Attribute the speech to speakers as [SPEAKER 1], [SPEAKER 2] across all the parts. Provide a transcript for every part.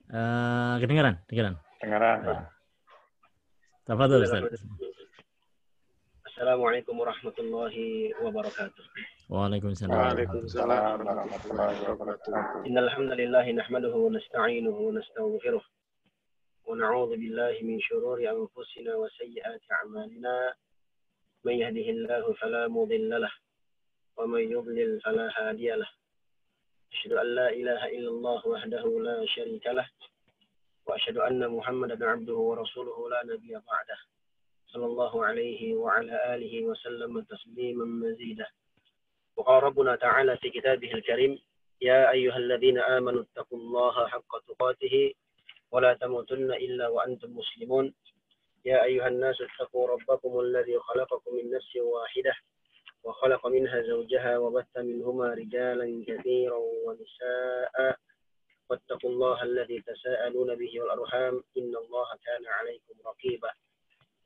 [SPEAKER 1] Kedengaran, kedengaran.
[SPEAKER 2] Dengaran, Pak.
[SPEAKER 1] Tafadhol, Ustaz.
[SPEAKER 3] Assalamualaikum warahmatullahi wabarakatuh.
[SPEAKER 1] Waalaikumsalam.
[SPEAKER 2] Waalaikumsalam warahmatullahi wabarakatuh.
[SPEAKER 3] Innal hamdalillah nahmaduhu wa nasta'inuhu wa nastaghfiruh wa na'udzu billahi min shururi anfusina wa sayyiati a'malina. Man yahdihillahu fala mudilla lahu wa man yudlil fala hadiya lahu. Asyhadu an la ilaha illallah wahdahu la syarika lah wa asyhadu anna Muhammadan 'abduhu wa rasuluhu la nabiyya ba'dah. Sallallahu alaihi wa ala alihi wa sallam tasliman mazidah. وقال ربنا تعالى في كتابه الكريم يا أيها الذين آمنوا اتقوا الله حق تقاته ولا تموتن إلا وأنتم مسلمون يا أيها الناس اتقوا ربكم الذي خلقكم من نفس واحدة وخلق منها زوجها وبث منهما رجالا كثيرا ونساء واتقوا الله الذي تساءلون به والأرحام إن الله كان عليكم رقيبا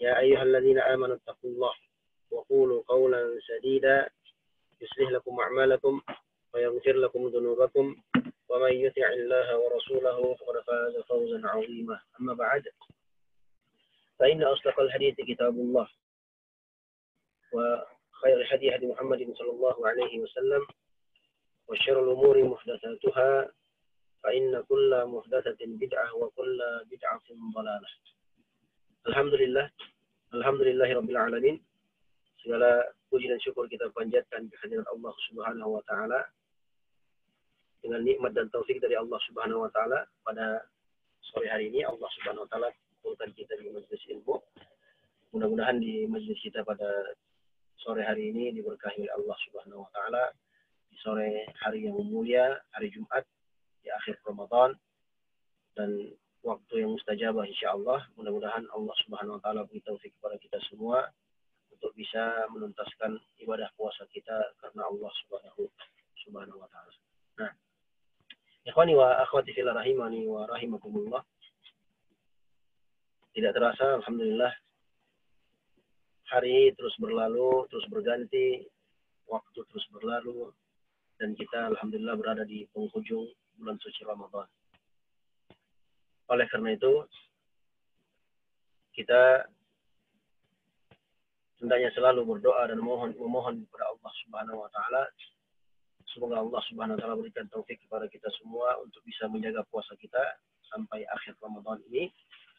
[SPEAKER 3] يا أيها الذين آمنوا اتقوا الله وقولوا قولا سديدا يصلح لكم أعمالكم ويغفر لكم ذنوبكم ومن يطع الله ورسوله فقد فاز فوزا عظيما أما بعد فإن أصدق الحديث كتاب الله وخير الهدي هدي محمد صلى الله عليه وسلم وشر الأمور محدثاتها فإن كل محدثة بدعة وكل بدعة ضلالة. Alhamdulillah Rabbil Alamin. Segala puji dan syukur kita panjatkan kehadirat Allah Subhanahu wa taala. Dengan nikmat dan taufik dari Allah Subhanahu wa taala pada sore hari ini Allah Subhanahu wa taala kumpulkan kita di majelis ilmu. Mudah-mudahan di majelis kita pada sore hari ini diberkahi oleh Allah Subhanahu wa taala di sore hari yang mulia, hari Jumat di akhir Ramadan dan waktu yang mustajabah insyaallah. Mudah-mudahan Allah Subhanahu wa taala beri taufik kepada kita semua untuk bisa menuntaskan ibadah puasa kita karena Allah Subhanahu wa taala. Nah, ikhwani wa akhwati fillah rahimani wa rahimakumullah. Tidak terasa alhamdulillah hari terus berlalu, terus berganti, waktu terus berlalu dan kita alhamdulillah berada di penghujung bulan suci Ramadan. Oleh karena itu kita hendaknya selalu berdoa dan memohon kepada Allah Subhanahu wa taala. Semoga Allah Subhanahu wa taala berikan taufik kepada kita semua untuk bisa menjaga puasa kita sampai akhir Ramadan ini.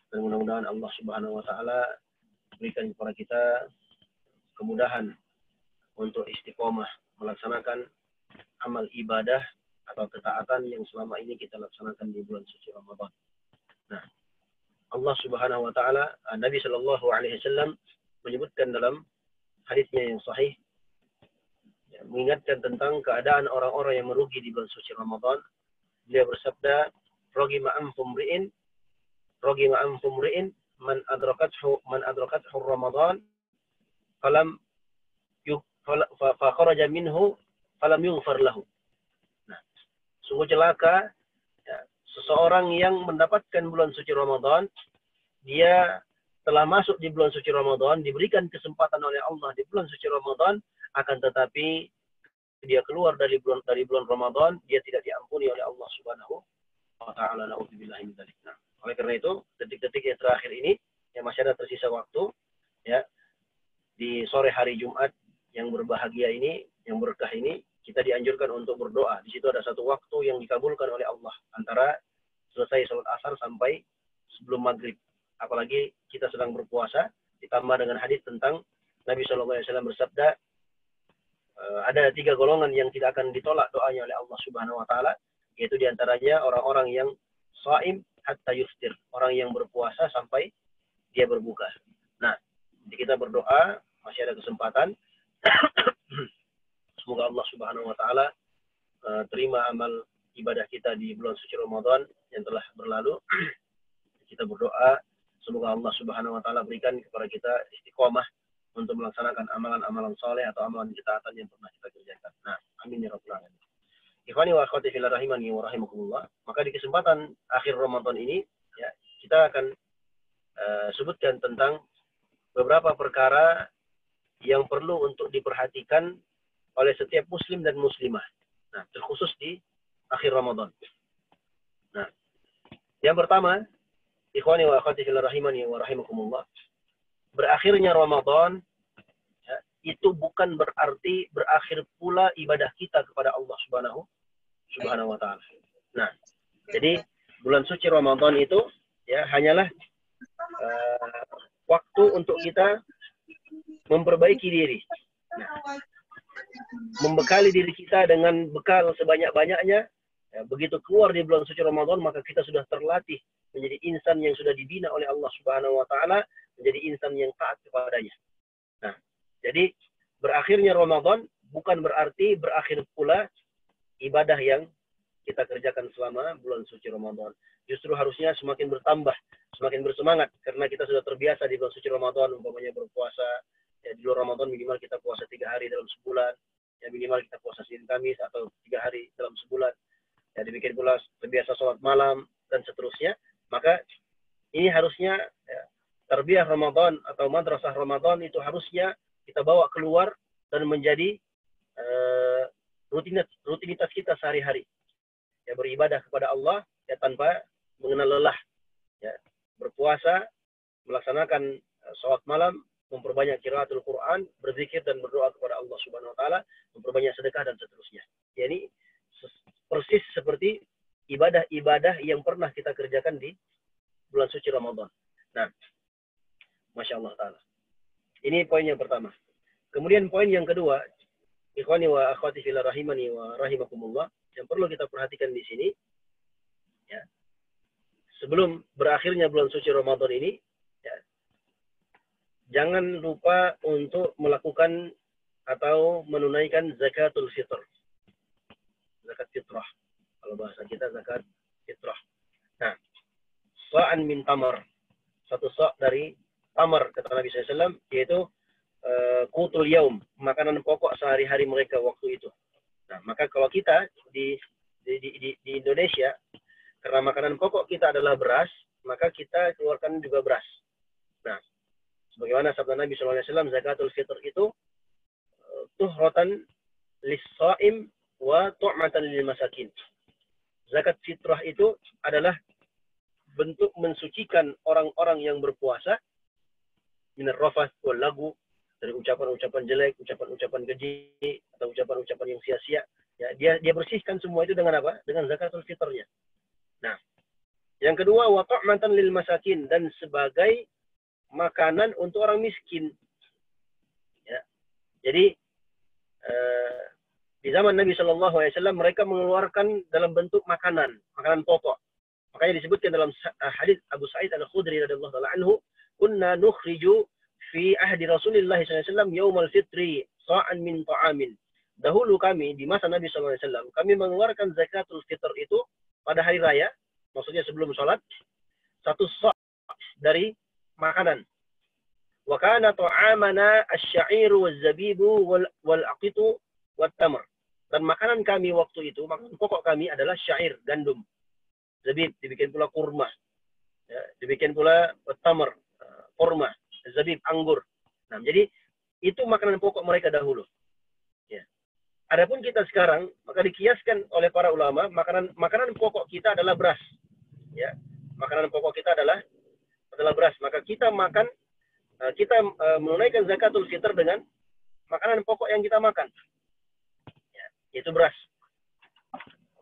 [SPEAKER 3] Dan mudah-mudahan Allah Subhanahu wa taala berikan kepada kita kemudahan untuk istiqomah melaksanakan amal ibadah atau ketaatan yang selama ini kita laksanakan di bulan suci Ramadan. Nah, Allah Subhanahu wa taala, Nabi sallallahu alaihi wasallam menyebutkan dalam hadisnya yang sahih mengingatkan tentang keadaan orang-orang yang merugi di bulan suci Ramadan. Dia bersabda, "Ragima anfum ri'in man adrakathu Ramadan falam fa kharaja minhu falam yughfar lahu." Nah, sungguh celaka ya, seseorang yang mendapatkan bulan suci Ramadan, dia telah masuk di bulan suci Ramadan, diberikan kesempatan oleh Allah di bulan suci Ramadan, akan tetapi dia keluar dari bulan Ramadan, dia tidak diampuni oleh Allah Subhanahu wa taala. Nauzubillahi min dzalik. Nah, oleh karena itu, detik-detik yang terakhir ini yang masih ada tersisa waktu ya di sore hari Jumat yang berbahagia ini, yang berkah ini, kita dianjurkan untuk berdoa. Di situ ada satu waktu yang dikabulkan oleh Allah antara selesai salat asar sampai sebelum maghrib. Apalagi kita sedang berpuasa, ditambah dengan hadis tentang Nabi SAW bersabda, ada 3 golongan yang tidak akan ditolak doanya oleh Allah Subhanahu wa taala, yaitu diantaranya orang-orang yang shaim hatta yuftir, orang yang berpuasa sampai dia berbuka. Nah, jadi kita berdoa, masih ada kesempatan. Semoga Allah Subhanahu wa taala terima amal ibadah kita di bulan suci Ramadan yang telah berlalu. Kita berdoa semoga Allah Subhanahu wa taala berikan kepada kita istiqomah untuk melaksanakan amalan-amalan saleh atau amalan ketaatan yang pernah kita kerjakan. Nah, amin ya rabbal alamin. Ikhwani wa akhwati fillah rahimani wa rahimakumullah. Maka di kesempatan akhir Ramadan ini ya, kita akan sebutkan tentang beberapa perkara yang perlu untuk diperhatikan oleh setiap muslim dan muslimah. Nah, terkhusus di akhir Ramadan. Nah, Yang pertama, ikhwani wa akhwati fillah rahimani wa rahimakumullah. Berakhirnya Ramadan ya, itu bukan berarti berakhir pula ibadah kita kepada Allah Subhanahu wa taala. Nah, jadi bulan suci Ramadan itu ya hanyalah waktu untuk kita memperbaiki diri. Nah, membekali diri kita dengan bekal sebanyak-banyaknya. Ya, begitu keluar di bulan suci Ramadan, maka kita sudah terlatih menjadi insan yang sudah dibina oleh Allah Subhanahu wa taala, menjadi insan yang taat kepadanya. Nah, jadi berakhirnya Ramadan bukan berarti berakhir pula ibadah yang kita kerjakan selama bulan suci Ramadan. Justru harusnya semakin bertambah, semakin bersemangat karena kita sudah terbiasa di bulan suci Ramadan, umpamanya berpuasa. Ya, di luar Ramadan minimal kita puasa 3 hari dalam sebulan. Ya, minimal kita puasa Senin Kamis atau 3 hari dalam sebulan. Ya, demikian pula terbiasa sholat malam dan seterusnya. Maka ini harusnya ya, tarbiyah Ramadan atau madrasah Ramadan itu harusnya kita bawa keluar dan menjadi rutinitas kita sehari-hari. Ya, beribadah kepada Allah ya tanpa mengenal lelah. Ya, berpuasa, melaksanakan sholat malam, memperbanyak qiraatul Quran, berzikir dan berdoa kepada Allah Subhanahu wa taala, memperbanyak sedekah dan seterusnya. Ya, ini persis seperti ibadah-ibadah yang pernah kita kerjakan di bulan suci Ramadan. Nah, Masya Allah Ta'ala. Ini poin yang pertama. Kemudian poin yang kedua, ikhwani wa akhwati fillah rahimani wa rahimakumullah, yang perlu kita perhatikan di sini, ya, sebelum berakhirnya bulan suci Ramadan ini, ya, jangan lupa untuk melakukan atau menunaikan zakatul fitr. Zakat fitrah. Kalau bahasa kita zakat fitrah. Nah, sa'an min tamar. Satu sa' dari tamar, kata Nabi SAW, yaitu qutul yaum, makanan pokok sehari-hari mereka waktu itu. Nah, maka kalau kita di Indonesia, karena makanan pokok kita adalah beras, maka kita keluarkan juga beras. Nah, sebagaimana sabda Nabi SAW, zakatul fitr itu tuhratan lis-sha'im wa tu'matan lil masakin. Zakat fitrah itu adalah bentuk mensucikan orang-orang yang berpuasa minar rafath wal lagu, dari ucapan-ucapan jelek, ucapan-ucapan keji atau ucapan-ucapan yang sia-sia. Ya, dia bersihkan semua itu dengan apa? Dengan zakatul fitrnya. Nah, yang kedua wa tu'matan lil masakin, dan sebagai makanan untuk orang miskin. Ya. Jadi di zaman Nabi Shallallahu Alaihi Wasallam mereka mengeluarkan dalam bentuk makanan pokok. Makanya disebutkan dalam hadis Abu Sa'id Al-Khudri radhiyallahu anhu, "Kunna nukhriju fi ahdi Rasulillah sallallahu alaihi wasallam yaumal fitri sa'an min ta'amin." Dahulu kami di masa Nabi sallallahu alaihi wasallam kami mengeluarkan zakatul fitr itu pada hari raya, maksudnya sebelum sholat, satu sa' dari makanan. Wa kana ta'amana asy-sya'iru waz-zabibu wal-aqitu wat-tamr. Dan makanan kami waktu itu, makanan pokok kami adalah syair, gandum, zabib, dibikin pula kurma, ya, dibikin pula tamar, kurma, zabib, anggur. Nah, jadi itu makanan pokok mereka dahulu. Ya. Adapun kita sekarang, maka dikiaskan oleh para ulama, makanan pokok kita adalah beras. Ya, makanan pokok kita adalah beras. Maka kita makan, kita menunaikan zakatul fitr dengan makanan pokok yang kita makan. Yaitu beras.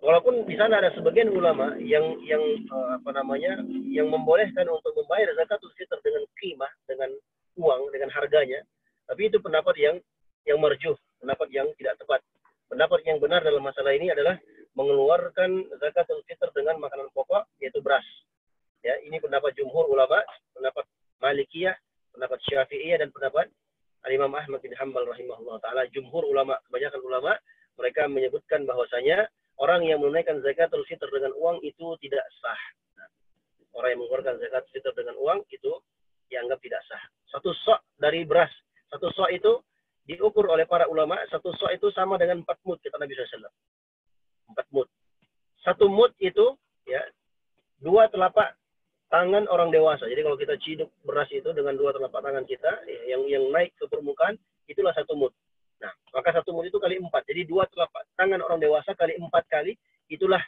[SPEAKER 3] Walaupun di sana ada sebagian ulama yang membolehkan untuk membayar zakatul fitr dengan qimah, dengan uang, dengan harganya, tapi itu pendapat yang marjuh, pendapat yang tidak tepat. Pendapat yang benar dalam masalah ini adalah mengeluarkan zakatul fitr dengan makanan pokok, yaitu beras. Ya, ini pendapat jumhur ulama, pendapat Malikiyah, pendapat Syafi'iyah, dan pendapat Imam Ahmad bin Hanbal rahimahullah taala. Jumhur ulama, kebanyakan ulama, mereka menyebutkan bahwasanya orang yang menunaikan zakatul fitr dengan uang itu tidak sah. Nah, orang yang mengeluarkan zakat fitr dengan uang itu dianggap tidak sah. Satu sok dari beras, satu sok itu diukur oleh para ulama, satu sok itu sama dengan 4 mud, kata Nabi SAW. 4 mud. Satu mud itu ya 2 telapak tangan orang dewasa. Jadi kalau kita ciduk beras itu dengan 2 telapak tangan kita, yang naik ke permukaan, itulah 1 mud. Nah, maka 1 mud itu kali 4. Jadi 2 telapak tangan orang dewasa kali 4 kali, itulah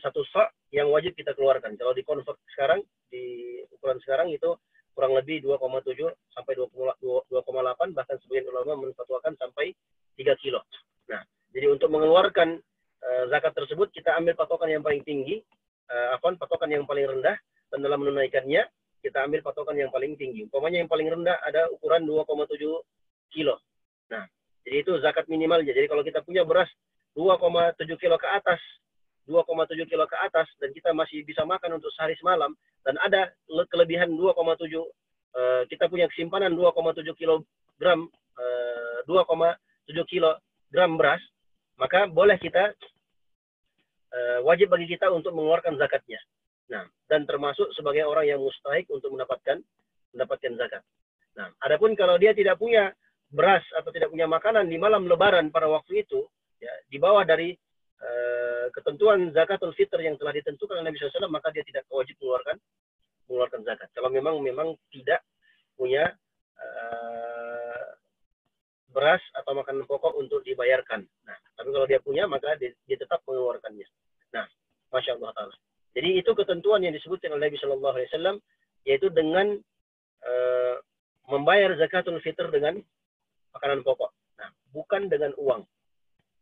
[SPEAKER 3] satu sa' yang wajib kita keluarkan. Kalau di convert sekarang, di ukuran sekarang itu kurang lebih 2,7 sampai 2,8, bahkan sebagian ulama menfatwakan sampai 3 kilo. Nah, jadi untuk mengeluarkan zakat tersebut kita ambil patokan yang paling tinggi, patokan yang paling rendah, dan dalam menunaikannya kita ambil patokan yang paling tinggi. Umpamanya yang paling rendah ada ukuran 2,7 kilo. Nah, jadi itu zakat minimalnya. Jadi kalau kita punya beras 2,7 kilo ke atas, 2,7 kilo ke atas, dan kita masih bisa makan untuk sehari semalam, dan ada kelebihan 2,7, kita punya kesimpanan 2,7 kilogram, 2,7 kilogram beras, maka boleh kita, wajib bagi kita untuk mengeluarkan zakatnya. Nah, dan termasuk sebagai orang yang mustahik untuk mendapatkan zakat. Nah, adapun kalau dia tidak punya beras atau tidak punya makanan di malam Lebaran pada waktu itu, ya, di bawah dari ketentuan zakatul fitr yang telah ditentukan oleh Nabi SAW, maka dia tidak wajib mengeluarkan zakat. Kalau memang tidak punya beras atau makanan pokok untuk dibayarkan. Nah, tapi kalau dia punya, maka dia tetap mengeluarkannya. Nah, Masya Allah Ta'ala. Jadi itu ketentuan yang disebutkan oleh Nabi Shallallahu Alaihi Wasallam, yaitu dengan membayar zakatul fitr dengan makanan pokok. Nah, bukan dengan uang.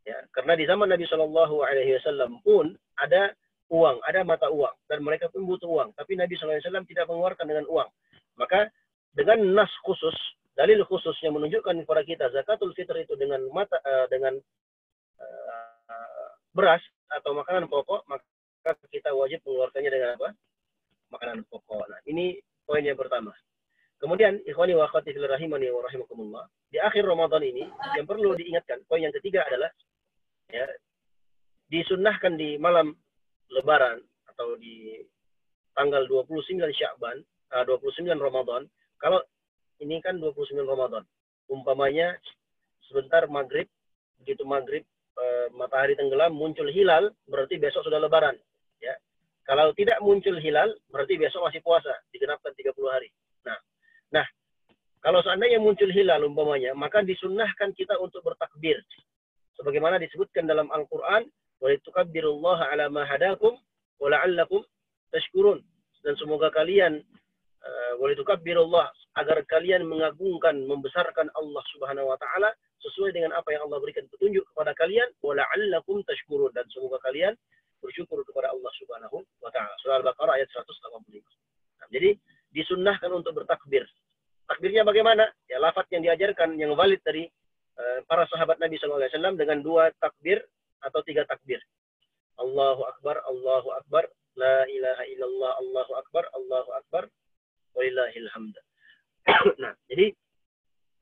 [SPEAKER 3] Ya, karena di zaman Nabi Shallallahu Alaihi Wasallam pun ada uang, ada mata uang, dan mereka pun butuh uang. Tapi Nabi Shallallahu Alaihi Wasallam tidak mengeluarkan dengan uang. Maka dengan nas khusus, dalil khusus yang menunjukkan kepada kita zakatul fitr itu dengan beras atau makanan pokok, maka kita wajib mengeluarkannya dengan apa? Makanan pokok. Nah, ini poin yang pertama. Kemudian, ikhwani wa akhwati fillah rahimani wa rahimakumullah, di akhir Ramadan ini yang perlu diingatkan, poin yang ketiga adalah, ya, disunnahkan di malam Lebaran atau di tanggal 29 Sya'ban, 29 Ramadan, kalau ini kan 29 Ramadan, umpamanya sebentar maghrib, begitu maghrib, matahari tenggelam, muncul hilal, berarti besok sudah Lebaran. Ya. Kalau tidak muncul hilal, berarti besok masih puasa, digenapkan 30 hari. Nah, kalau seandainya muncul hilal umpamanya, maka disunnahkan kita untuk bertakbir. Sebagaimana disebutkan dalam Al-Quran, وَلِتُكَبِّرُ اللَّهَ عَلَى مَا هَدَاكُمْ وَلَعَلَّكُمْ تَشْكُرُونَ. Dan semoga kalian, وَلِتُكَبِّرُ اللَّهَ, agar kalian mengagungkan, membesarkan Allah Subhanahu wa Ta'ala sesuai dengan apa yang Allah berikan petunjuk kepada kalian, وَلَعَلَّكُمْ تَشْكُرُونَ, dan semoga kalian bersyukur kepada Allah Subhanahu wa Ta'ala. Surah Al-Baqarah ayat 185. Nah, jadi disunnahkan untuk bertakbir. Takbirnya bagaimana? Ya, lafaz yang diajarkan, yang valid dari para sahabat Nabi SAW dengan 2 takbir atau 3 takbir. Allahu Akbar, la ilaha illallah, Allahu Akbar, walillahil hamd. Nah, jadi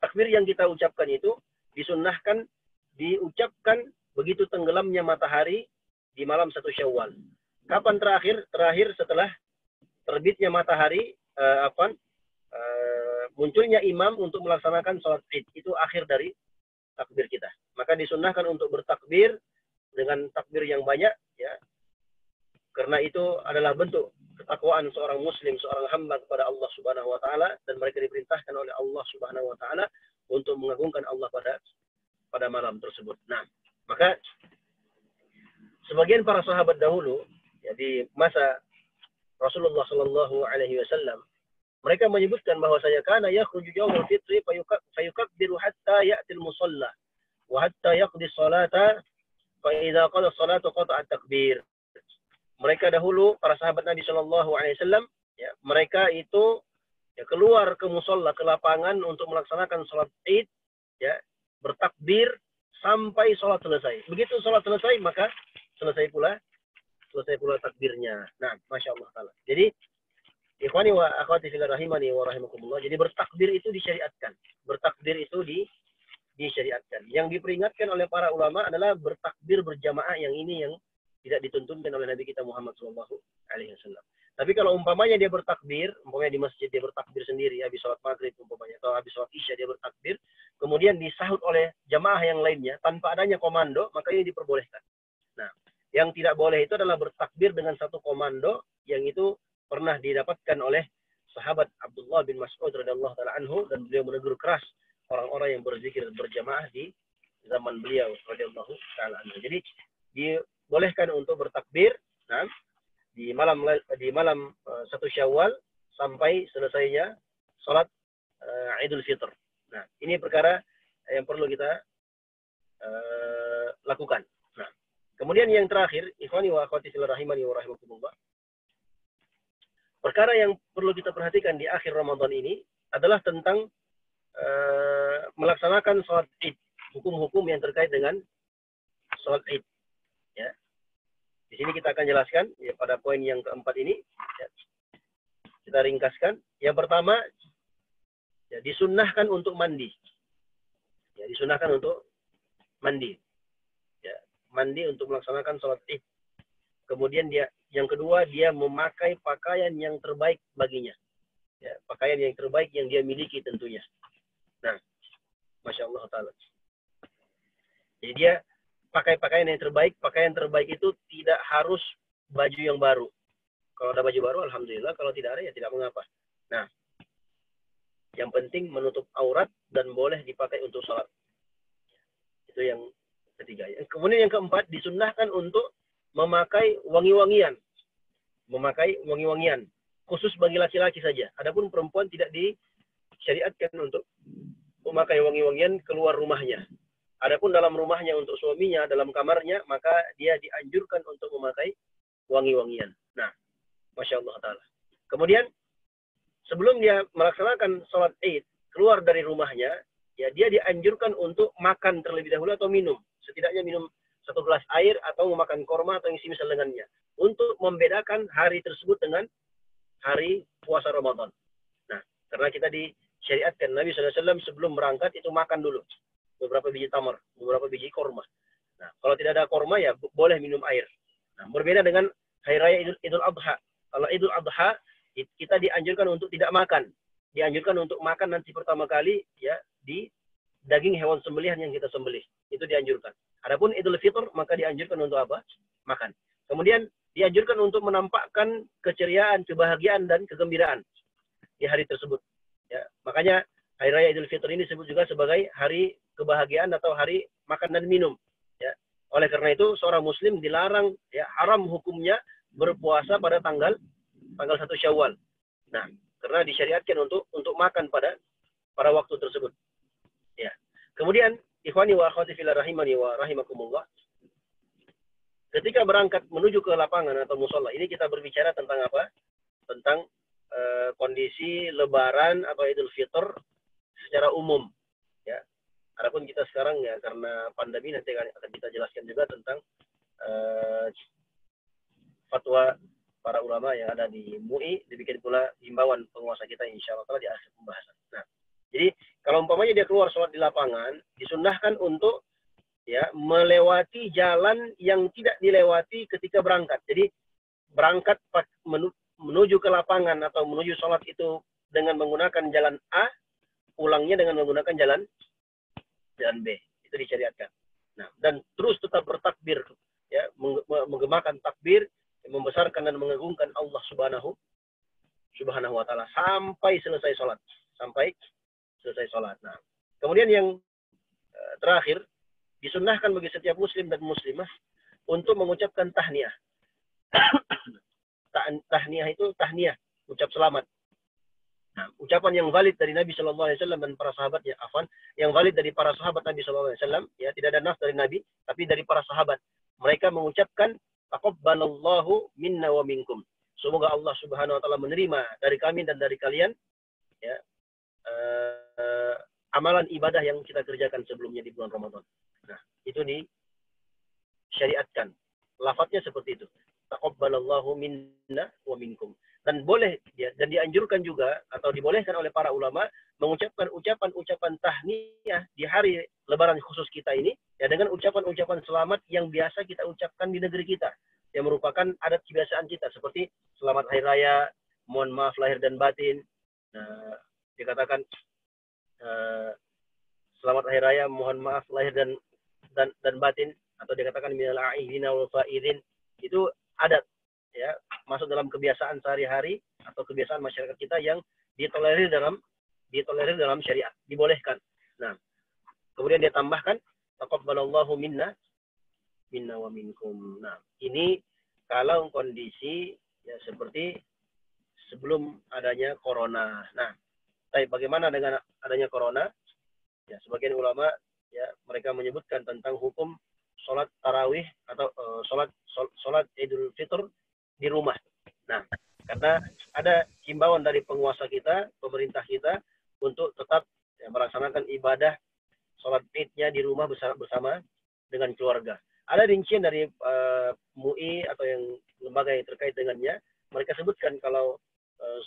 [SPEAKER 3] takbir yang kita ucapkan itu disunnahkan diucapkan begitu tenggelamnya matahari di malam 1 Syawal. Kapan terakhir? Terakhir setelah terbitnya matahari, munculnya imam untuk melaksanakan sholat Id. Itu akhir dari takbir kita. Maka disunnahkan untuk bertakbir dengan takbir yang banyak, ya. Karena itu adalah bentuk ketakwaan seorang muslim, seorang hamba kepada Allah Subhanahu wa Ta'ala, dan mereka diperintahkan oleh Allah Subhanahu wa Ta'ala untuk mengagungkan Allah pada malam tersebut. Nah, maka sebagian para sahabat dahulu, ya, di masa Rasulullah Shallallahu Alaihi Wasallam, mereka menyebutkan bahwasanya kana yakhruju yaumul fitri fayukabbiru hatta ya'til musalla wa hatta yaqdi salata fa idza qada salatu qata'a takbir. Mereka dahulu, para sahabat Nabi Shallallahu Alaihi Wasallam, ya, mereka itu, ya, keluar ke musalla, ke lapangan untuk melaksanakan sholat Id, ya, bertakbir sampai sholat selesai. Begitu sholat selesai, maka selesai pula takbirnya. Nah, Masya Allah Ta'ala. Jadi, ikhwani wa akhwati fillah rahimani wa rahimakumullah, jadi bertakbir itu disyariatkan. Bertakbir itu disyariatkan. Yang diperingatkan oleh para ulama adalah bertakbir berjamaah, yang ini yang tidak dituntunkan oleh Nabi kita Muhammad Shallallahu Alaihi Wasallam. Tapi kalau umpamanya dia bertakbir, umpamanya di masjid dia bertakbir sendiri, habis sholat maghrib umpamanya, atau habis sholat isya dia bertakbir, kemudian disahut oleh jamaah yang lainnya tanpa adanya komando, maka ini diperbolehkan. Nah, yang tidak boleh itu adalah bertakbir dengan satu komando, yang itu pernah didapatkan oleh sahabat Abdullah bin Mas'ud radhiyallahu taala anhu, dan beliau menegur keras orang-orang yang berzikir berjamaah di zaman beliau radhiyallahu taala anhu. Jadi dibolehkan untuk bertakbir nah, di malam 1 Syawal sampai selesainya salat Idul Fitr. Nah, ini perkara yang perlu kita lakukan. Nah, kemudian yang terakhir, ikhwani wa akhwati fillah rahimani wa rahimakumullah. Perkara yang perlu kita perhatikan di akhir Ramadan ini adalah tentang melaksanakan salat Id, hukum-hukum yang terkait dengan salat Id. Ya. Di sini kita akan jelaskan ya, pada poin yang keempat ini. Ya. Kita ringkaskan. Yang pertama, ya, disunnahkan untuk mandi. Ya, disunnahkan untuk mandi. Ya, mandi untuk melaksanakan salat Id. Kemudian yang kedua, dia memakai pakaian yang terbaik baginya. Ya, pakaian yang terbaik yang dia miliki tentunya. Nah, Masya Allah Ta'ala. Jadi dia pakai pakaian yang terbaik. Pakaian terbaik itu tidak harus baju yang baru. Kalau ada baju baru, alhamdulillah. Kalau tidak ada, ya tidak mengapa. Nah, yang penting menutup aurat dan boleh dipakai untuk sholat. Itu yang ketiga. Kemudian yang keempat, disunnahkan untuk memakai wangi-wangian. Memakai wangi-wangian. Khusus bagi laki-laki saja. Adapun perempuan tidak disyariatkan untuk memakai wangi-wangian keluar rumahnya. Adapun dalam rumahnya untuk suaminya, dalam kamarnya, maka dia dianjurkan untuk memakai wangi-wangian. Nah, Masya Allah Ta'ala. Kemudian, sebelum dia melaksanakan sholat Id, keluar dari rumahnya, ya dia dianjurkan untuk makan terlebih dahulu atau minum. Setidaknya minum 1 gelas air atau memakan korma atau yang semisal dengannya. Untuk membedakan hari tersebut dengan hari puasa Ramadan. Nah, karena kita disyariatkan Nabi SAW sebelum berangkat itu makan dulu. Beberapa biji tamar, beberapa biji korma. Nah, kalau tidak ada korma ya boleh minum air. Nah, berbeda dengan hari raya Idul Adha. Kalau Idul Adha kita dianjurkan untuk tidak makan. Dianjurkan untuk makan nanti pertama kali ya di daging hewan sembelihan yang kita sembelih. Itu dianjurkan. Adapun Idul Fitr maka dianjurkan untuk apa? Makan. Kemudian dianjurkan untuk menampakkan keceriaan, kebahagiaan dan kegembiraan di hari tersebut. Ya, makanya hari raya Idul Fitr ini disebut juga sebagai hari kebahagiaan atau hari makan dan minum. Ya. Oleh karena itu seorang Muslim dilarang, ya haram hukumnya berpuasa pada tanggal 1 Syawal. Nah, karena disyariatkan untuk makan pada waktu tersebut. Ya. Kemudian ikhwani wa akhwati fillah rahimani wa rahimakumullah. Ketika berangkat menuju ke lapangan atau musola, ini kita berbicara tentang apa? Tentang kondisi Lebaran atau Idul Fitr secara umum. Ya. Adapun kita sekarang ya karena pandemi nanti akan kita jelaskan juga tentang fatwa para ulama yang ada di MUI, dibikin pula himbauan penguasa kita insya Allah di akhir pembahasan. Nah, jadi kalau umpamanya dia keluar sholat di lapangan, disunnahkan untuk ya melewati jalan yang tidak dilewati ketika berangkat. Jadi berangkat menuju ke lapangan atau menuju sholat itu dengan menggunakan jalan A, pulangnya dengan menggunakan jalan B. Itu disyariatkan. Nah, dan terus tetap bertakbir, ya, menggemakan takbir, membesarkan dan mengagungkan Allah Subhanahu wa Ta'ala sampai selesai sholat. Nah, kemudian yang terakhir, disunnahkan bagi setiap muslim dan muslimah untuk mengucapkan tahniyah. Tahniyah itu tahniyah, ucap selamat. Nah, ucapan yang valid dari Nabi Shallallahu Alaihi Wasallam dan para sahabatnya, yang valid dari para sahabat Nabi Shallallahu Alaihi Wasallam, ya tidak ada nas dari Nabi, tapi dari para sahabat. Mereka mengucapkan taqabbalallahu minna wa minkum. Semoga Allah Subhanahu Wa Taala menerima dari kami dan dari kalian, ya, amalan ibadah yang kita kerjakan sebelumnya di bulan Ramadan. Nah, itu disyariatkan. Lafadznya seperti itu. Taqabbalallahu minna wa minkum. Dan boleh dan dianjurkan juga atau dibolehkan oleh para ulama mengucapkan ucapan-ucapan tahniyah di hari Lebaran khusus kita ini ya dengan ucapan-ucapan selamat yang biasa kita ucapkan di negeri kita yang merupakan adat kebiasaan kita seperti selamat hari raya, mohon maaf lahir dan batin. Nah, dikatakan selamat hari raya, mohon maaf lahir dan batin atau dikatakan minal a'idina wal fa'idin. Itu adat ya masuk dalam kebiasaan sehari-hari atau kebiasaan masyarakat kita yang ditolerir dalam syariat, dibolehkan. Nah, kemudian dia tambahkan taqabbalallahu minna minna wa minkum. Nah, ini kalau kondisi ya seperti sebelum adanya corona. Nah, tapi bagaimana dengan adanya corona? Ya, sebagian ulama ya mereka menyebutkan tentang hukum sholat tarawih atau sholat Idul Fitr di rumah. Nah, karena ada himbauan dari penguasa kita, pemerintah kita untuk tetap ya, melaksanakan ibadah sholat Idnya di rumah bersama dengan keluarga. Ada rincian dari MUI atau yang lembaga yang terkait dengannya. Mereka sebutkan kalau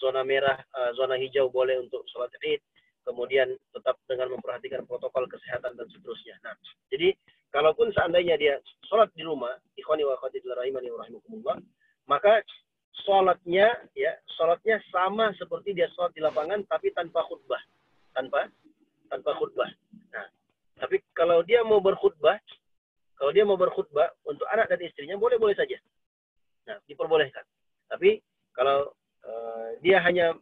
[SPEAKER 3] zona merah, zona hijau boleh untuk sholat Id, kemudian tetap dengan memperhatikan protokol kesehatan dan seterusnya. Nah, jadi kalaupun seandainya dia sholat di rumah, ikhwani wa akhwati rahimani wa rahimakumullah, maka sholatnya sama seperti dia sholat di lapangan tapi tanpa khutbah, tanpa khutbah. Nah, tapi kalau dia mau berkhutbah untuk anak dan istrinya boleh saja. Nah, diperbolehkan. Tapi kalau dia hanya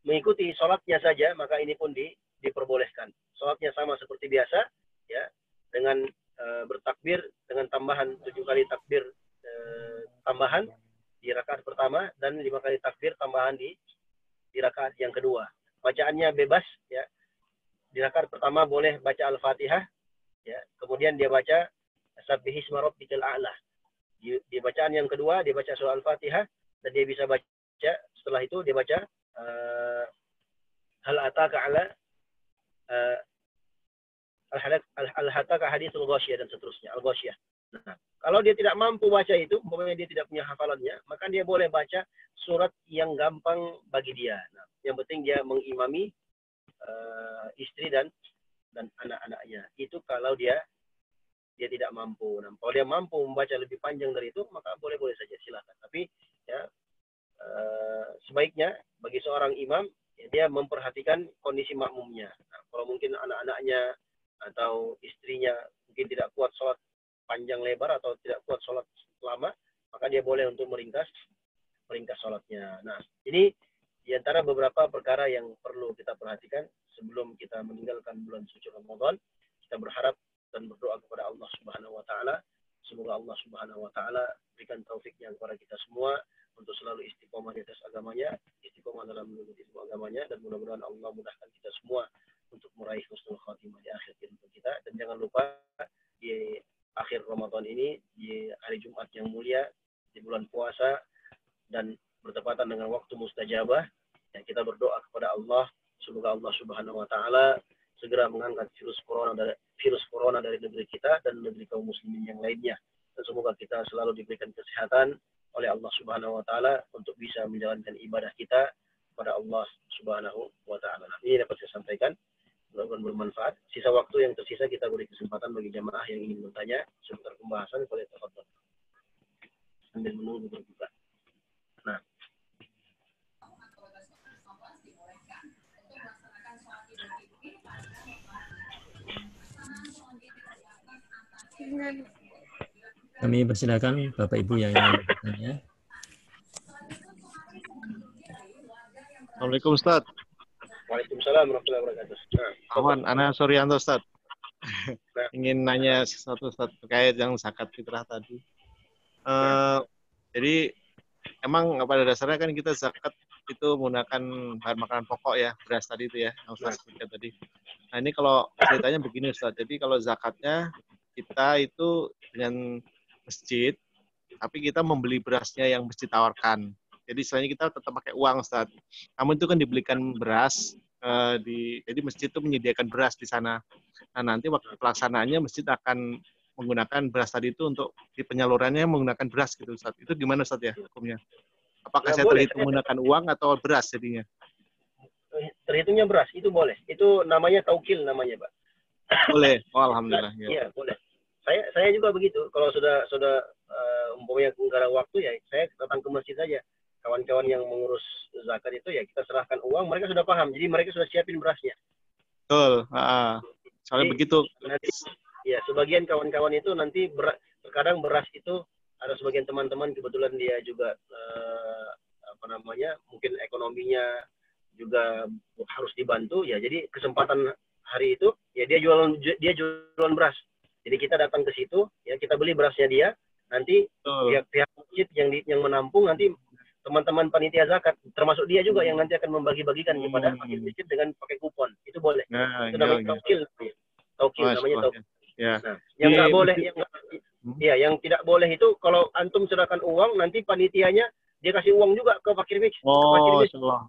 [SPEAKER 3] mengikuti sholatnya saja, maka ini pun diperbolehkan. Sholatnya sama seperti biasa, ya, dengan bertakbir dengan tambahan 7 kali takbir tambahan di rakaat pertama dan 5 kali takbir tambahan di rakaat yang kedua. Bacaannya bebas, ya. Di rakaat pertama boleh baca Al-Fatihah, ya. Kemudian dia baca Sabbihisma Rabbikal A'la. Di bacaan yang kedua dia baca surah Al-Fatihah dan dia bisa baca setelah itu dia baca hal ataka ala al-hataka haditsul ghasyiyah dan seterusnya, al-ghasyiyah. Nah, kalau dia tidak mampu baca itu, umpamanya dia tidak punya hafalannya, maka dia boleh baca surat yang gampang bagi dia. Nah, yang penting dia mengimami istri dan anak-anaknya. Itu kalau dia tidak mampu. Nah, kalau dia mampu membaca lebih panjang dari itu, maka boleh saja, silakan. Tapi ya sebaiknya bagi seorang imam ya, dia memperhatikan kondisi makmumnya. Nah, kalau mungkin anak-anaknya atau istrinya mungkin tidak kuat sholat panjang lebar atau tidak kuat sholat lama, maka dia boleh untuk meringkas sholatnya. Nah, ini di antara beberapa perkara yang perlu kita perhatikan sebelum kita meninggalkan bulan suci Ramadan. Kita berharap dan berdoa kepada Allah Subhanahu wa taala, semoga Allah Subhanahu wa taala berikan taufiknya kepada kita semua untuk selalu istiqomah di atas agamanya, istiqomah dalam mengikuti ilmu agamanya, dan mudah-mudahan Allah mudahkan kita semua untuk meraih husnul khatimah di akhir kehidupan kita. Dan jangan lupa di akhir Ramadan ini, di hari Jumat yang mulia, di bulan puasa dan bertepatan dengan waktu mustajabah, ya, kita berdoa kepada Allah, semoga Allah Subhanahu wa taala segera mengangkat virus corona dari negeri kita dan negeri kaum muslimin yang lainnya. Dan semoga kita selalu diberikan kesehatan oleh Allah Subhanahu wa taala untuk bisa menjalankan ibadah kita kepada Allah Subhanahu wa taala. Ini dapat saya sampaikan, mudah-mudahan bermanfaat. Sisa waktu yang tersisa kita beri kesempatan bagi jamaah yang ingin bertanya seputar pembahasan, boleh tafadhol sambil menunggu berbuka. Nah,
[SPEAKER 1] Kami persilakan Bapak Ibu yang ingin bertanya.
[SPEAKER 2] Assalamualaikum Ustaz.
[SPEAKER 3] Waalaikumsalam warahmatullahi wabarakatuh.
[SPEAKER 2] Awan, Ana Suryanto Ustaz. Ingin nanya sesuatu Ustaz terkait yang zakat fitrah tadi. Jadi emang pada dasarnya kan kita zakat itu menggunakan bahan makanan pokok ya, beras tadi itu ya, yang Ustaz sebutkan tadi. Nah ini kalau ceritanya begini Ustaz, jadi kalau zakatnya kita itu dengan masjid, tapi kita membeli berasnya yang masjid tawarkan. Jadi istilahnya kita tetap pakai uang Ustaz. Namun itu kan dibelikan beras, jadi masjid itu menyediakan beras di sana. Nah nanti waktu pelaksanaannya masjid akan menggunakan beras tadi itu untuk di penyalurannya menggunakan beras gitu Ustaz. Itu gimana Ustaz ya hukumnya? Apakah saya terhitung menggunakan uang atau beras jadinya?
[SPEAKER 3] Terhitungnya beras, itu boleh. Itu namanya taukil namanya, Pak.
[SPEAKER 2] Boleh. Oh, alhamdulillah.
[SPEAKER 3] Iya, boleh. Saya juga begitu. Kalau sudah umpamanya nggak ada waktu ya, saya datang ke masjid saja. Kawan-kawan yang mengurus zakat itu ya kita serahkan uang, mereka sudah paham. Jadi mereka sudah siapin berasnya.
[SPEAKER 2] Betul. Soalnya begitu.
[SPEAKER 3] Nanti, ya, sebagian kawan-kawan itu nanti terkadang beras itu ada sebagian teman-teman kebetulan dia juga mungkin ekonominya juga harus dibantu ya. Jadi kesempatan hari itu ya dia jualan beras. Jadi kita datang ke situ, ya kita beli berasnya dia, nanti pihak masjid yang menampung, nanti teman-teman panitia zakat, termasuk dia juga yang nanti akan membagi-bagikan kepada fakir miskin dengan pakai kupon. Itu boleh. Itu namanya taukil. Taukil namanya taukil.
[SPEAKER 2] Ya.
[SPEAKER 3] Nah, yang nggak boleh, yang tidak boleh itu kalau antum serahkan uang, nanti panitianya dia kasih uang juga ke fakir miskin.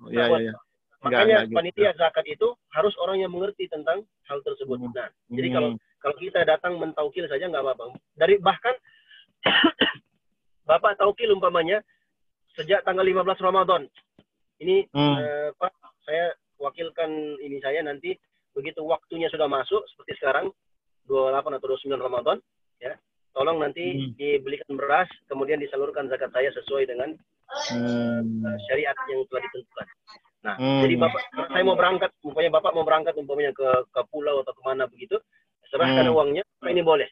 [SPEAKER 2] Iya.
[SPEAKER 3] Makanya panitia zakat itu harus orang yang mengerti tentang hal tersebut. Nah, jadi kalau kita datang mentaukil saja nggak apa-apa. Bahkan Bapak taukil umpamanya sejak tanggal 15 Ramadan. Ini Pak, saya wakilkan ini saya nanti begitu waktunya sudah masuk seperti sekarang 28 atau 29 Ramadan, ya. Tolong nanti dibelikan beras, kemudian disalurkan zakat saya sesuai dengan syariat yang telah ditentukan. Nah, jadi saya mau berangkat, umpamanya Bapak mau berangkat umpamanya ke pulau atau kemana begitu, serahkan uangnya, ini boleh.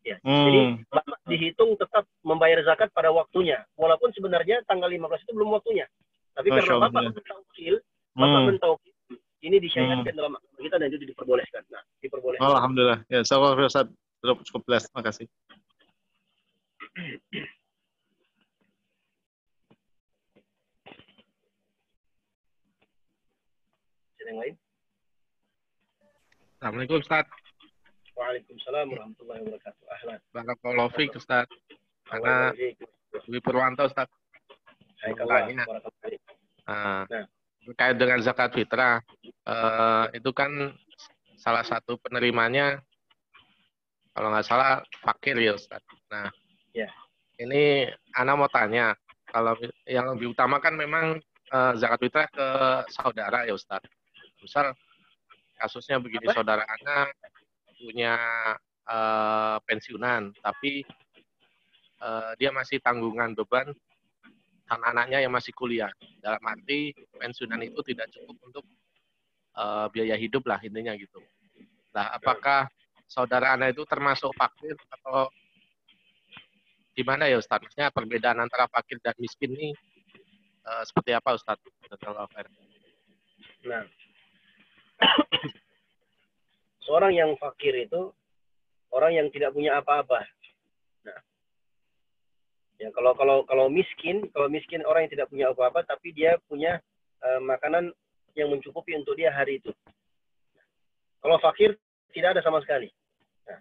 [SPEAKER 3] Ya. Jadi Bapak dihitung tetap membayar zakat pada waktunya, walaupun sebenarnya tanggal 15 itu belum waktunya. Tapi karena Bapak mentaukil, ini disyariatkan dalam agama kita dan itu diperbolehkan. Nah, diperbolehkan.
[SPEAKER 2] Alhamdulillah. Ya, saya Ustaz cukup jelas. Terima kasih.
[SPEAKER 3] Yang lain?
[SPEAKER 4] Assalamualaikum Ustaz.
[SPEAKER 3] Waalaikumsalam warahmatullahi wabarakatuh. Ahlan.
[SPEAKER 4] Barakallahu fiik Ustaz. Karena Dwi Purwanto Ustaz. Terkait dengan zakat fitrah, itu kan salah satu penerimanya kalau nggak salah fakir ya Ustaz. Nah, ini Ana mau tanya, kalau yang lebih utama kan memang zakat fitrah ke saudara ya Ustaz. Misal kasusnya begini, saudara Ana punya pensiunan, tapi dia masih tanggungan beban anak-anaknya yang masih kuliah. Dalam arti pensiunan itu tidak cukup untuk biaya hidup lah intinya gitu. Nah, apakah saudara Ana itu termasuk fakir atau gimana ya Ustaz? Maksudnya perbedaan antara fakir dan miskin ini seperti apa Ustaz?
[SPEAKER 3] Nah, seorang yang fakir itu orang yang tidak punya apa-apa. Nah, ya kalau miskin orang yang tidak punya apa-apa, tapi dia punya makanan yang mencukupi untuk dia hari itu. Kalau fakir tidak ada sama sekali. Nah,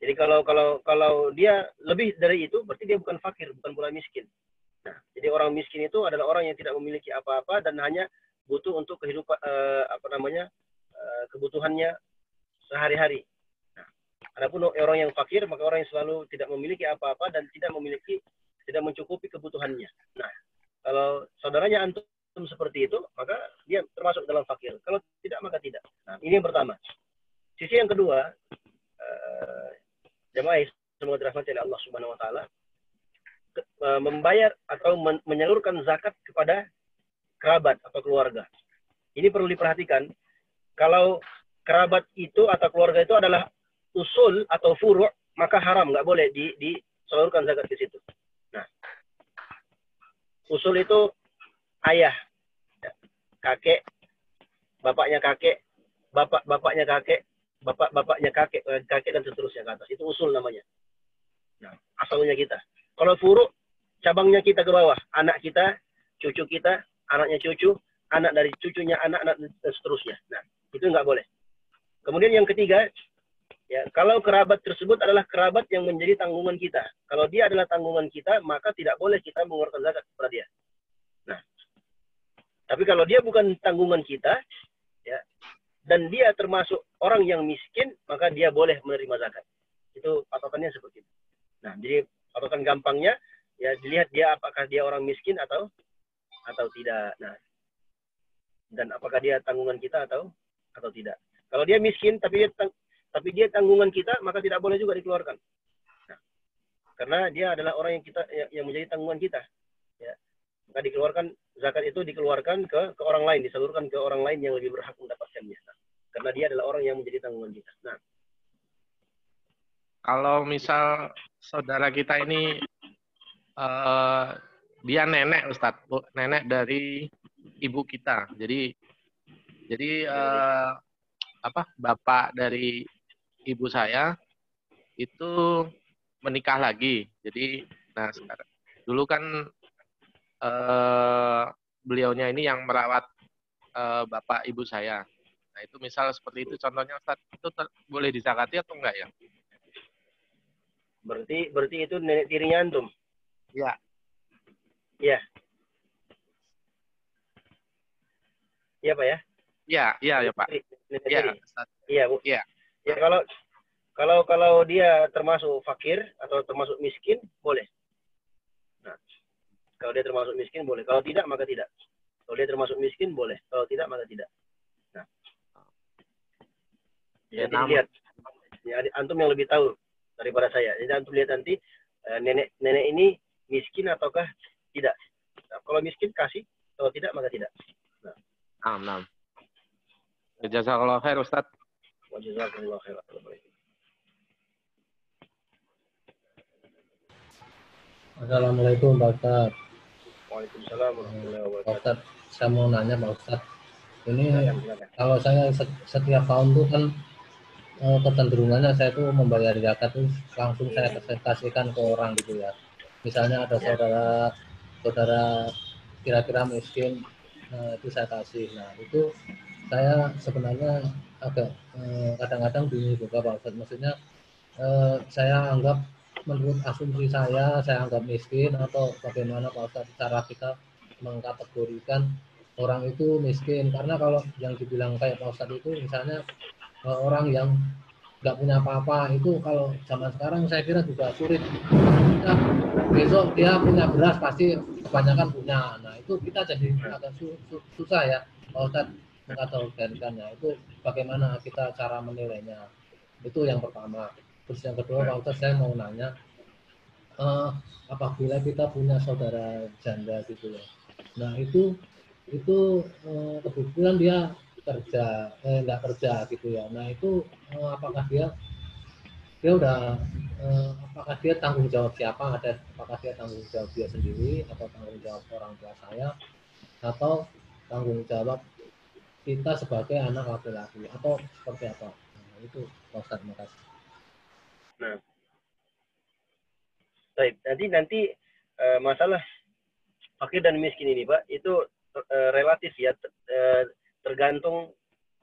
[SPEAKER 3] jadi kalau dia lebih dari itu, berarti dia bukan fakir, bukan pula miskin. Nah, jadi orang miskin itu adalah orang yang tidak memiliki apa-apa dan hanya butuh untuk kehidupan kebutuhannya sehari-hari. Nah, adapun orang yang fakir, maka orang yang selalu tidak memiliki apa-apa dan tidak mencukupi kebutuhannya. Nah, kalau saudaranya antum seperti itu, maka dia termasuk dalam fakir. Kalau tidak, maka tidak. Nah, ini yang pertama. Sisi yang kedua, jemaah semoga dirahmati oleh Allah Subhanahu wa taala, membayar atau menyalurkan zakat kepada kerabat atau keluarga. Ini perlu diperhatikan. Kalau kerabat itu atau keluarga itu adalah usul atau furu', maka haram, nggak boleh disalurkan zakat ke situ. Nah, usul itu ayah, kakek, bapaknya kakek, bapaknya kakek, bapaknya kakek dan seterusnya ke atas. Itu usul namanya. Nah, asalnya kita. Kalau furu', cabangnya kita ke bawah, anak kita, cucu kita, anaknya cucu, anak dari cucunya anak dan seterusnya. Nah, itu nggak boleh. Kemudian yang ketiga, ya, kalau kerabat tersebut adalah kerabat yang menjadi tanggungan kita. Kalau dia adalah tanggungan kita, maka tidak boleh kita mengeluarkan zakat kepada dia. Nah, tapi kalau dia bukan tanggungan kita, ya, dan dia termasuk orang yang miskin, maka dia boleh menerima zakat. Itu patokannya seperti itu. Nah, jadi patokan gampangnya, ya dilihat dia apakah dia orang miskin atau tidak. Nah, dan apakah dia tanggungan kita atau tidak. Kalau dia miskin tapi dia tanggungan kita, maka tidak boleh juga dikeluarkan. Nah, karena dia adalah orang yang menjadi tanggungan kita. Ya. Maka dikeluarkan zakat itu dikeluarkan ke orang lain, disalurkan ke orang lain yang lebih berhak mendapatkannya. Nah, karena dia adalah orang yang menjadi tanggungan kita. Nah,
[SPEAKER 4] kalau misal saudara kita ini dia nenek Ustadz, nenek dari ibu kita. Jadi bapak dari ibu saya itu menikah lagi. Jadi, nah sekarang dulu kan beliaunya ini yang merawat bapak ibu saya. Nah itu misal seperti itu contohnya Ustaz, itu boleh dizakati atau enggak ya?
[SPEAKER 3] Berarti itu nenek tirinya antum?
[SPEAKER 4] Iya.
[SPEAKER 3] Iya. Iya Pak ya?
[SPEAKER 4] Iya Pak.
[SPEAKER 3] Nenek
[SPEAKER 4] Iya,
[SPEAKER 3] tiri.
[SPEAKER 4] Ustaz.
[SPEAKER 3] Iya Bu.
[SPEAKER 4] Iya.
[SPEAKER 3] Ya kalau dia termasuk fakir atau termasuk miskin boleh. Nah, kalau dia termasuk miskin boleh. Kalau tidak maka tidak. Kalau dia termasuk miskin boleh. Kalau tidak maka tidak. Nah,
[SPEAKER 4] Ya,
[SPEAKER 3] jadi lihat. Ya, antum yang lebih tahu daripada saya. Jadi antum lihat nanti nenek ini miskin ataukah tidak. Nah, kalau miskin kasih, kalau tidak maka tidak.
[SPEAKER 4] Nah. Jazakallahu khair Ustaz.
[SPEAKER 3] Jazakallahu khair.
[SPEAKER 5] Assalamualaikum Pak Ustaz.
[SPEAKER 3] Waalaikumsalam warahmatullahi wabarakatuh.
[SPEAKER 5] Pak Ustaz, saya mau nanya Pak Ustaz. Ini
[SPEAKER 3] Silakan.
[SPEAKER 5] kalau saya setiap tahun tuh kan kecenderungannya saya tuh membayar zakat tuh langsung saya kasihkan ke orang gitu ya. Misalnya ada saudara kira-kira miskin, itu saya kasih. Nah itu saya sebenarnya agak kadang-kadang bingung juga Pak Ustaz. Maksudnya saya anggap menurut asumsi saya anggap miskin atau bagaimana Pak Ustaz cara kita mengkategorikan orang itu miskin, karena kalau yang dibilang kayak Pak Ustaz itu misalnya orang yang nggak punya apa-apa itu kalau zaman sekarang saya kira juga sulit. Nah, besok dia punya beras pasti kebanyakan punya. Nah itu kita jadi agak susah ya Pak Ustaz mengkategorikannya. Itu bagaimana kita cara menilainya, itu yang pertama. Terus yang kedua Pak Ustaz saya mau nanya, apabila kita punya saudara janda gitu ya, nah itu kebetulan dia nggak kerja gitu ya, nah itu apakah dia udah apakah dia tanggung jawab siapa, apakah dia tanggung jawab dia sendiri atau tanggung jawab orang tua saya atau tanggung jawab kita sebagai anak laki-laki atau seperti apa? Nah, itu Pak Ustaz, terima kasih.
[SPEAKER 3] Nah, baik, nanti masalah fakir dan miskin ini Pak itu relatif ya, tergantung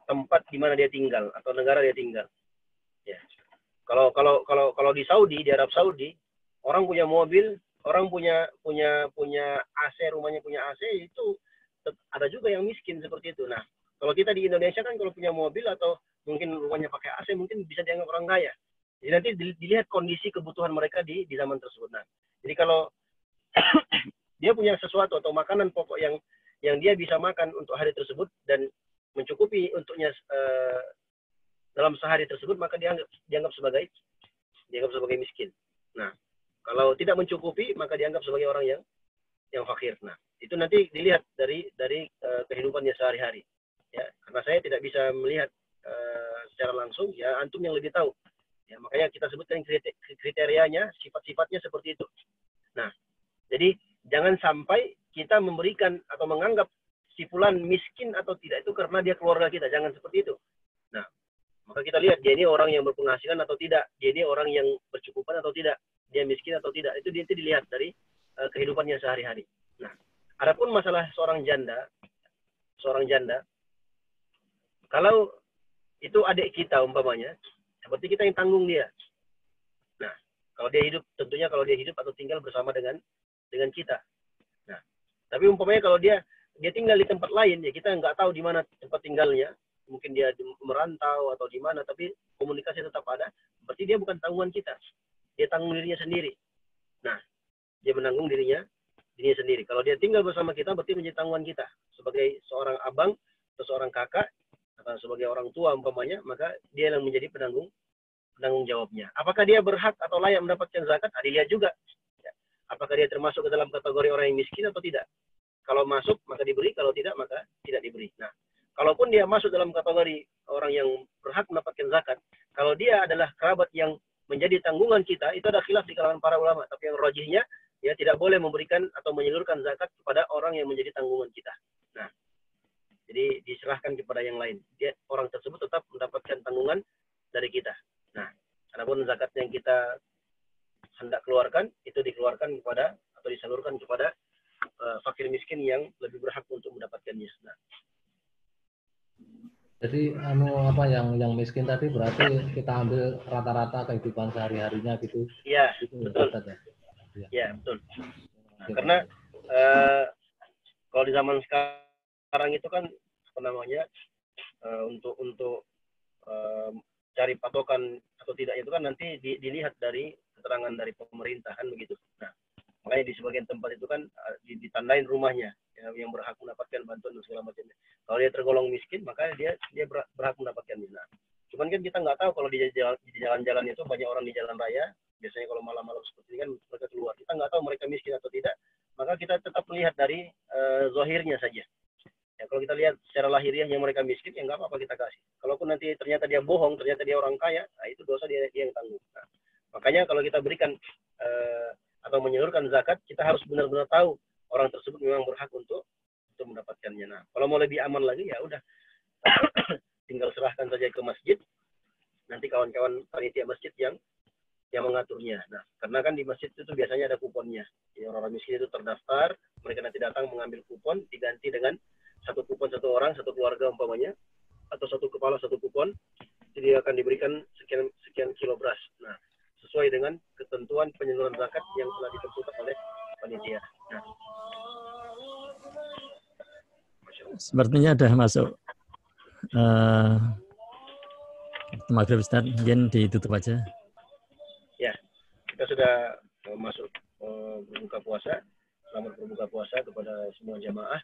[SPEAKER 3] tempat di mana dia tinggal atau negara dia tinggal. Ya. Kalau di Saudi, di Arab Saudi, orang punya mobil, orang punya AC, rumahnya punya AC, itu ada juga yang miskin seperti itu. Nah, kalau kita di Indonesia kan kalau punya mobil atau mungkin rumahnya pakai AC mungkin bisa dianggap orang kaya. Jadi nanti dilihat kondisi kebutuhan mereka di zaman tersebut. Nah, jadi kalau dia punya sesuatu atau makanan pokok yang dia bisa makan untuk hari tersebut dan mencukupi untuknya dalam sehari tersebut, maka dianggap sebagai miskin. Nah, kalau tidak mencukupi maka dianggap sebagai orang yang fakir. Nah, itu nanti dilihat dari kehidupannya sehari-hari. Ya, karena saya tidak bisa melihat secara langsung, ya antum yang lebih tahu. Ya, makanya kita sebutkan kriterianya, sifat-sifatnya seperti itu. Nah, jadi jangan sampai kita memberikan atau menganggap si fulan miskin atau tidak itu karena dia keluarga kita, jangan seperti itu. Nah, maka kita lihat dia ini orang yang berpenghasilan atau tidak, dia ini orang yang bercukupan atau tidak, dia miskin atau tidak, itu dilihat dari kehidupannya sehari-hari. Nah, adapun masalah seorang janda, kalau itu adik kita umpamanya, seperti kita yang tanggung dia. Nah, kalau dia hidup, tentunya kalau dia hidup atau tinggal bersama dengan kita. Nah, tapi umpamanya kalau dia tinggal di tempat lain, ya kita nggak tahu di mana tempat tinggalnya. Mungkin dia merantau atau di mana, tapi komunikasi tetap ada. Berarti dia bukan tanggungan kita. Dia tanggung dirinya sendiri. Nah, dia menanggung dirinya sendiri. Kalau dia tinggal bersama kita, berarti menjadi tanggungan kita. Sebagai seorang abang atau seorang kakak, atau sebagai orang tua umpamanya, maka dia yang menjadi penanggung jawabnya. Apakah dia berhak atau layak mendapatkan zakat? Dilihat juga. Ya. Apakah dia termasuk ke dalam kategori orang yang miskin atau tidak? Kalau masuk, maka diberi. Kalau tidak, maka tidak diberi. Nah, kalaupun dia masuk dalam kategori orang yang berhak mendapatkan zakat, kalau dia adalah kerabat yang menjadi tanggungan kita, itu ada khilaf di kalangan para ulama. Tapi yang rajihnya, ya tidak boleh memberikan atau menyalurkan zakat kepada orang yang menjadi tanggungan kita. Nah, jadi diserahkan kepada yang lain. Dia orang tersebut tetap mendapatkan tanggungan dari kita. Nah, Adapun zakat yang kita hendak keluarkan itu dikeluarkan kepada atau disalurkan kepada fakir miskin yang lebih berhak untuk mendapatkannya. Nah,
[SPEAKER 5] jadi apa yang miskin tadi berarti kita ambil rata-rata kehidupan sehari-harinya gitu.
[SPEAKER 3] Iya, betul. Ya, betul. Nah, karena kalau di zaman sekarang itu kan apa namanya untuk cari patokan atau tidak itu kan nanti dilihat dari keterangan dari pemerintahan begitu. Nah, makanya di sebagian tempat itu kan ditandain rumahnya yang berhak mendapatkan bantuan dan segala macamnya. Kalau dia tergolong miskin, maka dia berhak mendapatkannya. Nah, cuman kan kita nggak tahu kalau di jalan-jalan itu banyak orang di jalan raya. Biasanya kalau malam-malam seperti ini kan mereka keluar. Kita nggak tahu mereka miskin atau tidak. Maka kita tetap melihat dari zahirnya saja. Ya, kalau kita lihat secara lahiriah yang mereka miskin, ya nggak apa-apa kita kasih. Kalaupun nanti ternyata dia bohong, ternyata dia orang kaya, nah itu dosa dia yang tanggung. Nah, makanya kalau kita berikan atau menyalurkan zakat, kita harus benar-benar tahu orang tersebut memang berhak untuk mendapatkannya. Nah, kalau mau lebih aman lagi, ya udah tinggal serahkan saja ke masjid. Nanti kawan-kawan panitia masjid yang mengaturnya. Nah, karena kan di masjid itu biasanya ada kuponnya. Jadi orang-orang miskin itu terdaftar, mereka nanti datang mengambil kupon, diganti dengan satu kupon satu orang, satu keluarga umpamanya, atau satu kepala satu kupon, jadi akan diberikan sekian kilo beras. Nah, sesuai dengan ketentuan penyaluran zakat yang telah ditentukan oleh panitia. Nah,
[SPEAKER 1] sepertinya ada masuk maghrib Ustaz, mungkin ditutup aja.
[SPEAKER 3] Ya, kita sudah masuk berbuka puasa. Selamat berbuka puasa kepada semua jamaah.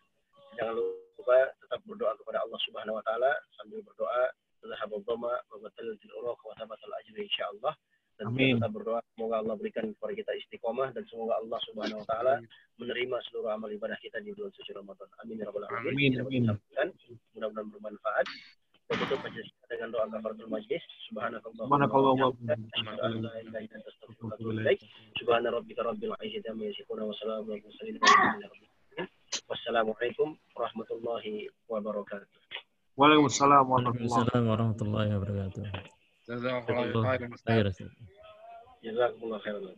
[SPEAKER 3] Jangan lupa tetap berdoa kepada Allah Subhanahu wa taala sambil berdoa zahabul dhama wa batalil uruq wa thabatal ajri insyaallah. Dan kita tetap berdoa semoga Allah berikan kepada kita istiqomah dan semoga Allah Subhanahu wa taala menerima seluruh amal ibadah kita di bulan suci Ramadan. Amin ya rabbal alamin. Mudah-mudahan bermanfaat. Kita tutup majlis dengan doa kafaratul majlis. Subhanakallahumma wa bihamdika subhana rabbika rabbil izzati amma yasifun wa salamun alal mursalin. Wassalamualaikum warahmatullahi wabarakatuh.
[SPEAKER 2] Waalaikumsalam
[SPEAKER 1] warahmatullahi wabarakatuh.
[SPEAKER 4] Jazakallahu khairan.
[SPEAKER 3] Jazakumullah khairan.